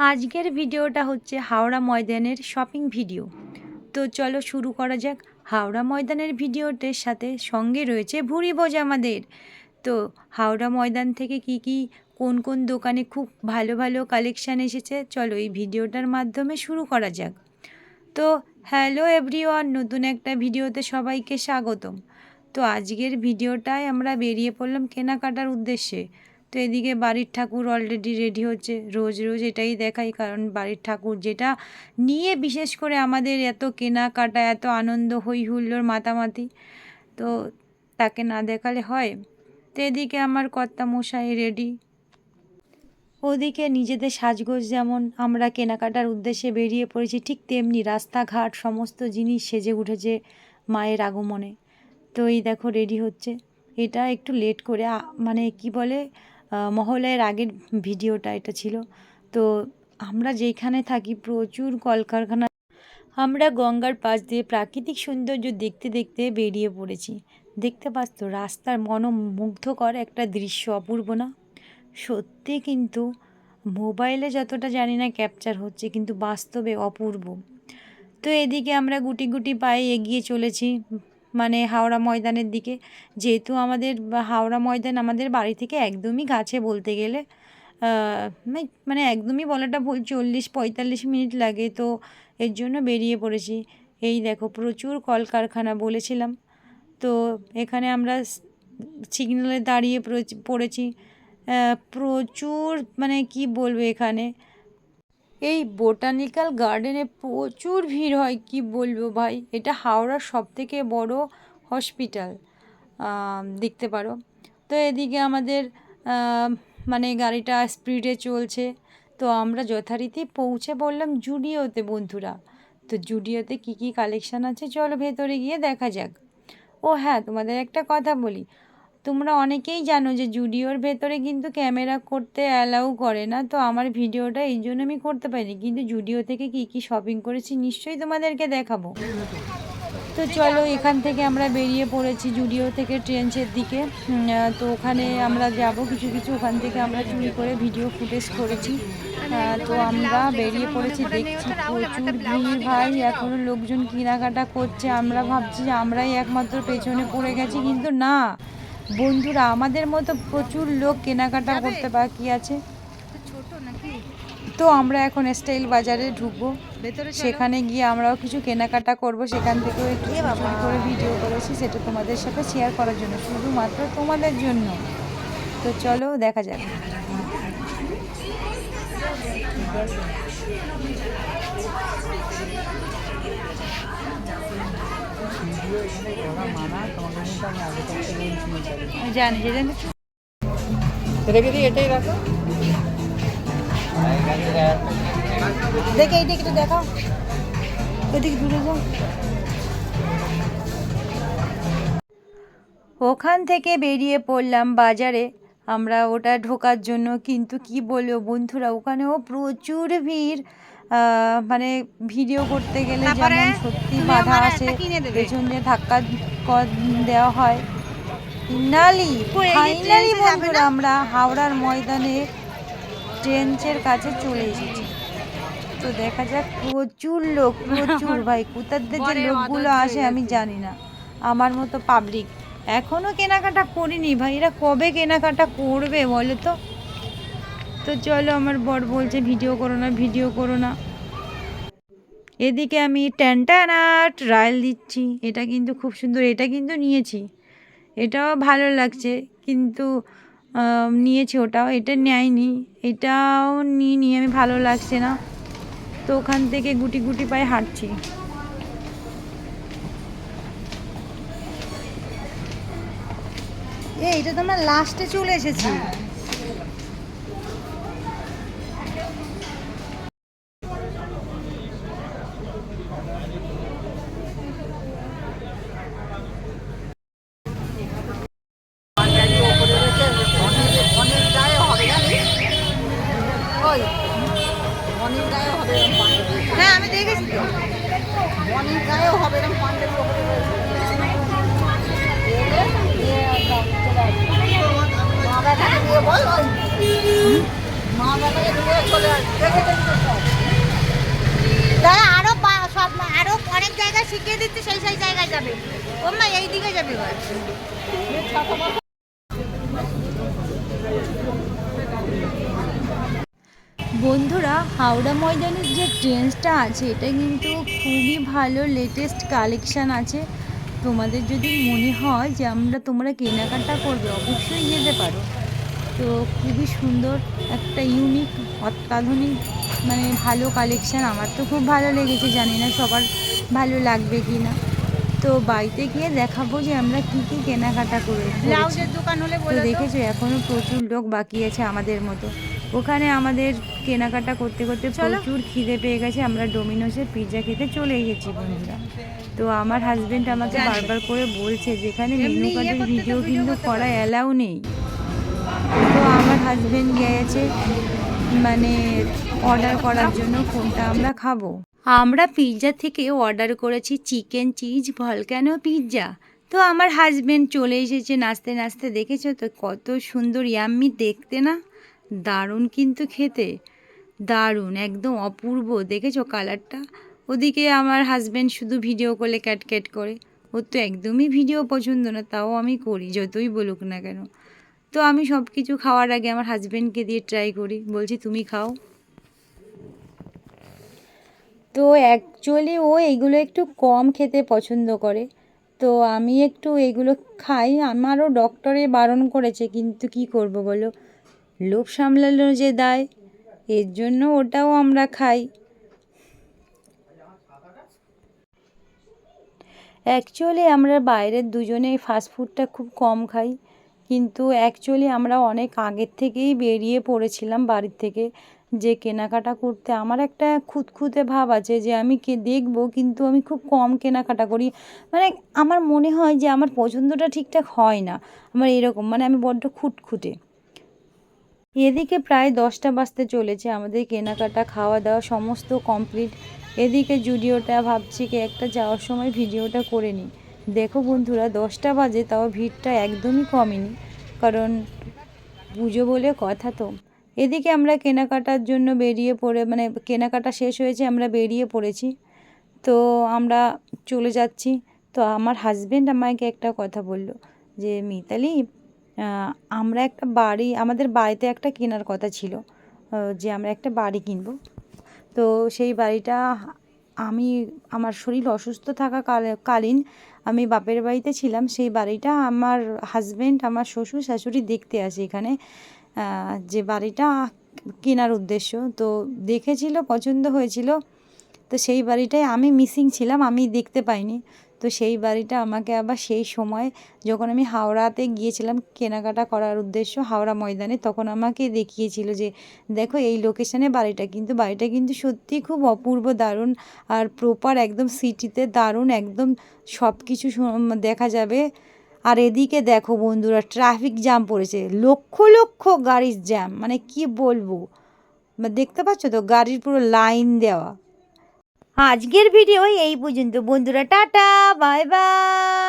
আজকের ভিডিওটা হচ্ছে হাওড়া ময়দানের শপিং ভিডিও। তো চলো শুরু করা যাক। হাওড়া ময়দানের ভিডিওটার সাথে সঙ্গে রয়েছে ভুরিভোজ আমাদের। তো হাওড়া ময়দান থেকে কি কোন কোন দোকানে খুব ভালো ভালো কালেকশান এসেছে, চলো এই ভিডিওটার মাধ্যমে শুরু করা যাক। তো হ্যালো এভরিওয়ান, নতুন একটা ভিডিওতে সবাইকে স্বাগতম। তো আজকের ভিডিওটায় আমরা বেরিয়ে পড়লাম কেনাকাটার উদ্দেশ্যে। তো এদিকে বাড়ির ঠাকুর অলরেডি রেডি হচ্ছে, রোজ রোজ এটাই দেখাই, কারণ বাড়ির ঠাকুর যেটা নিয়ে বিশেষ করে আমাদের এত কেনাকাটা, এত আনন্দ, হই হুল্লোড়, মাতামাতি, তো তাকে না দেখালে হয়। তো এদিকে আমার কর্তামশাই রেডি, ওদিকে নিজেদের সাজগোজ যেমন আমরা কেনাকাটার উদ্দেশ্যে বেরিয়ে পড়েছি, ঠিক তেমনি রাস্তাঘাট সমস্ত জিনিস সেজে উঠেছে মায়ের আগমনে। তো এই দেখো রেডি হচ্ছে। এটা একটু লেট করে মানে কি বলে, মহালয়ার আগের ভিডিওটা এটা ছিল। তো আমরা যেখানে থাকি প্রচুর কলকারখানা, আমরা গঙ্গার পাশ দিয়ে প্রাকৃতিক সৌন্দর্য দেখতে দেখতে বেরিয়ে পড়েছি। দেখতে পাচ্ছ তো রাস্তার মনোমুগ্ধকর একটা দৃশ্য, অপূর্ব না? সত্যি কিন্তু মোবাইলে যতটা জানি না ক্যাপচার হচ্ছে, কিন্তু বাস্তবে অপূর্ব। তো এদিকে আমরা গুটি গুটি পায়ে এগিয়ে চলেছি মানে হাওড়া ময়দানের দিকে। যেহেতু আমাদের হাওড়া ময়দান আমাদের বাড়ি থেকে একদমই কাছে বলতে গেলে, মানে একদমই বলাটা ভুল, 40-45 মিনিট লাগে। তো এর জন্য বেরিয়ে পড়েছি। এই দেখো প্রচুর কলকারখানা বলেছিলাম। তো এখানে আমরা সিগন্যালে দাঁড়িয়ে পড়েছি। প্রচুর মানে কি বলবো, এখানে এই বোটানিক্যাল গার্ডেনে প্রচুর ভিড় হয়, কি বলবো ভাই। এটা হাওড়ার সবথেকে বড় হসপিটাল, দেখতে পারো। তো এদিকে আমাদের মানে গাড়িটা স্পিডে চলছে। তো আমরা যথারীতি পৌঁছে পড়লাম জুডিওতে বন্ধুরা। তো জুডিওতে কি কালেকশান আছে চলো ভেতরে গিয়ে দেখা যাক। ও হ্যাঁ, তোমাদের একটা কথা বলি, তোমরা অনেকেই জানো যে জুডিওর ভেতরে কিন্তু ক্যামেরা করতে অ্যালাউ করে না। তো আমার ভিডিওটা এই জন্য আমি করতে পারিনি, কিন্তু জুডিও থেকে কি শপিং করেছি নিশ্চয়ই তোমাদেরকে দেখাবো। তো চলো এখান থেকে আমরা বেরিয়ে পড়েছি জুডিও থেকে ট্রেন্সের দিকে। তো ওখানে আমরা যাব কিছু ওখান থেকে আমরা চুরি করে ভিডিও ফুটেজ করেছি। তো আমরা বেরিয়ে পড়েছি, দেখছি প্রচুর ভিড় ভাই, এখনও লোকজন কেনাকাটা করছে। আমরা ভাবছি যে আমরাই একমাত্র পেছনে পড়ে গেছি, কিন্তু না বন্ধুরা, আমাদের মতো প্রচুর লোক কেনাকাটা করতে বাকি আছে। তো আমরা এখন স্টাইল বাজারে ঢুকবো, সেখানে গিয়ে আমরাও কিছু কেনাকাটা করব। সেখান থেকেও একটু চুরি করে ভিডিও করেছি, সেটা তোমাদের সাথে শেয়ার করার জন্য, শুধুমাত্র তোমাদের জন্য। তো চলো দেখা যাক। জানি এটাই রাখো, দেখে এইটা একটু দেখাও, ওদিকে দূরে যাও। ওখান থেকে বেরিয়ে পড়লাম বাজারে আমরা ওটা ঢোকার জন্য, কিন্তু কি বলবো বন্ধুরা, ওখানেও প্রচুর ভিড়। মানে ভিডিও করতে গেলে যেমন সত্যি বাধা আসে, পেছন দিয়ে ধাক্কা দেওয়া হয়। ফাইনালি বন্ধুরা আমরা হাওড়ার ময়দানে ট্রেন্সের কাছে চলে এসেছি। তো দেখা যাক, প্রচুর লোক, প্রচুর ভাই, কোথার যে লোকগুলো আসে আমি জানি না। আমার মতো পাবলিক এখনও কেনাকাটা করিনি ভাই, এরা কবে কেনাকাটা করবে বলো তো। তো চলো, আমার বর বলছে ভিডিও করো না, ভিডিও করো না। এদিকে আমি ট্যান্টানা ট্রায়াল দিচ্ছি, এটা কিন্তু খুব সুন্দর, এটা কিন্তু নিয়েছি, এটাও ভালো লাগছে, কিন্তু নিয়েছি ওটাও, এটা নেয়নি, এটাও নিয়ে আমি, ভালো লাগছে না। তো ওখান থেকে গুটি গুটি পায়ে হাঁটছি। এইটা তো আমরা লাস্টে চলে এসেছি। হ্যাঁ আমি দেখেছি তো, মর্নিং গায়েও হবে এরকম পাঞ্জাবি ওপরে রয়েছে। দাদা আরো অনেক জায়গায় শিখিয়ে দিচ্ছে, সেই সেই জায়গায় যাবে। ও মা এই দিকে যাবে এবার। বন্ধুরা, হাওড়া ময়দানের যে ট্রেন্ডসটা আছে এটা কিন্তু খুবই ভালো, লেটেস্ট কালেকশান আছে। তোমাদের যদি মনে হয় যে তোমরা কেনাকাটা করবে, অবশ্যই যেতে পারো। তো খুবই সুন্দর একটা ইউনিক, অত্যাধুনিক, মানে ভালো কালেকশান। আমার তো খুব ভালো লেগেছে, জানি না সবার ভালো লাগবে কি না। তো বাড়িতে গিয়ে দেখাবো যে আমরা কী কী কেনাকাটা করেছি। ব্লাউজের দোকান হলে তো বলে তো। দেখেছো এখনও প্রচুর লোক বাকি আছে আমাদের মতো। ওখানে আমাদের কেনাকাটা করতে করতে প্রচুর খিদে পেয়ে গেছে, আমরা ডোমিনোসের পিৎজা খেতে চলে এসেছি বন্ধুরা। তো আমার হাজব্যান্ড আমাকে বারবার করে বলছে যে এখানে মেনু কার্ডের ভিডিও কিন্তু করা অ্যালাউ নেই। তো আমার হাজব্যান্ড গেছে মানে অর্ডার করার জন্য কোনটা আমরা খাবো। আমরা পিৎজা থেকে অর্ডার করেছি চিকেন চিজ ভলকানো পিৎজা। তো আমার হাজব্যান্ড চলে এসেছে নাচতে নাচতে, দেখেছো তো কত সুন্দর ইয়াম্মি দেখতে না? দারুণ কিন্তু খেতে, দারুণ একদম অপূর্ব। দেখেছো কালারটা? ওদিকে আমার হাজব্যান্ড শুধু ভিডিও করলে ক্যাট করে। ওর তো একদমই ভিডিও পছন্দ না, তাও আমি করি যতই বলুক না কেন। তো আমি সব কিছু খাওয়ার আগে আমার হাজব্যান্ডকে দিয়ে ট্রাই করি, বলছি তুমি খাও। তো অ্যাকচুয়ালি ও এইগুলো একটু কম খেতে পছন্দ করে, তো আমি একটু এগুলো খাই। আমারও ডক্টরে বারণ করেছে, কিন্তু কি করব বলো, লোভ সামলানো যে দায়, এর জন্য ওটাও আমরা খাই। অ্যাকচুয়ালি আমরা বাইরের দুজনেই ফাস্টফুডটা খুব কম খাই, কিন্তু অ্যাকচুয়ালি আমরা অনেক আগের থেকেই বেরিয়ে পড়েছিলাম বাড়ির থেকে যে কেনাকাটা করতে। আমার একটা খুঁতখুঁতে ভাব আছে যে আমি দেখবো, কিন্তু আমি খুব কম কেনাকাটা করি। মানে আমার মনে হয় যে আমার পছন্দটা ঠিকঠাক হয় না, আমার এরকম, মানে আমি বড্ড খুঁতখুঁতে। এদিকে প্রায় 10টা বাজতে চলেছে, আমাদের কেনাকাটা খাওয়া দাওয়া সমস্ত কমপ্লিট। এদিকে জুডিওটা ভাবছি কি একটা যাওয়ার সময় ভিডিওটা করে নিই। দেখো বন্ধুরা, 10টা বাজে, তাও ভিড়টা একদমই কমেনি, কারণ পুজো বলে কথা তো। এদিকে আমরা কেনাকাটার জন্য বেরিয়ে পড়ে, মানে কেনাকাটা শেষ হয়েছে, আমরা বেরিয়ে পড়েছি। তো আমরা চলে যাচ্ছি। তো আমার হাজব্যান্ড আমাকে একটা কথা বলল যে মিতালি, আমরা একটা বাড়ি, আমাদের বাড়িতে একটা কেনার কথা ছিল, যে আমরা একটা বাড়ি কিনবো। তো সেই বাড়িটা আমি, আমার শরীর অসুস্থ থাকা কালীন আমি বাপের বাড়িতে ছিলাম। সেই বাড়িটা আমার হাজব্যান্ড, আমার শ্বশুর শাশুড়ি দেখতে আসে এখানে, যে বাড়িটা কেনার উদ্দেশ্য। তো দেখেছিল, পছন্দ হয়েছিল। তো সেই বাড়িটায় আমি মিসিং ছিলাম, আমি দেখতে পাইনি। তো সেই বাড়িটা আমাকে আবার সেই সময় যখন আমি হাওড়াতে গিয়েছিলাম কেনাকাটা করার উদ্দেশ্য, হাওড়া ময়দানে, তখন আমাকে দেখিয়েছিল যে দেখো এই লোকেশানে বাড়িটা, কিন্তু বাড়িটা কিন্তু সত্যিই খুব অপূর্ব, দারুণ, আর প্রপার একদম সিটিতে, দারুণ একদম সব কিছু দেখা যাবে। আর এদিকে দেখো বন্ধুরা, ট্রাফিক জ্যাম পড়েছে, লক্ষ লক্ষ গাড়ির জ্যাম, মানে কি বলবো, দেখতে পাচ্ছ তো গাড়ির পুরো লাইন দেওয়া। আজকের ভিডিও এই পর্যন্ত বন্ধুরা, টাটা বাই বাই।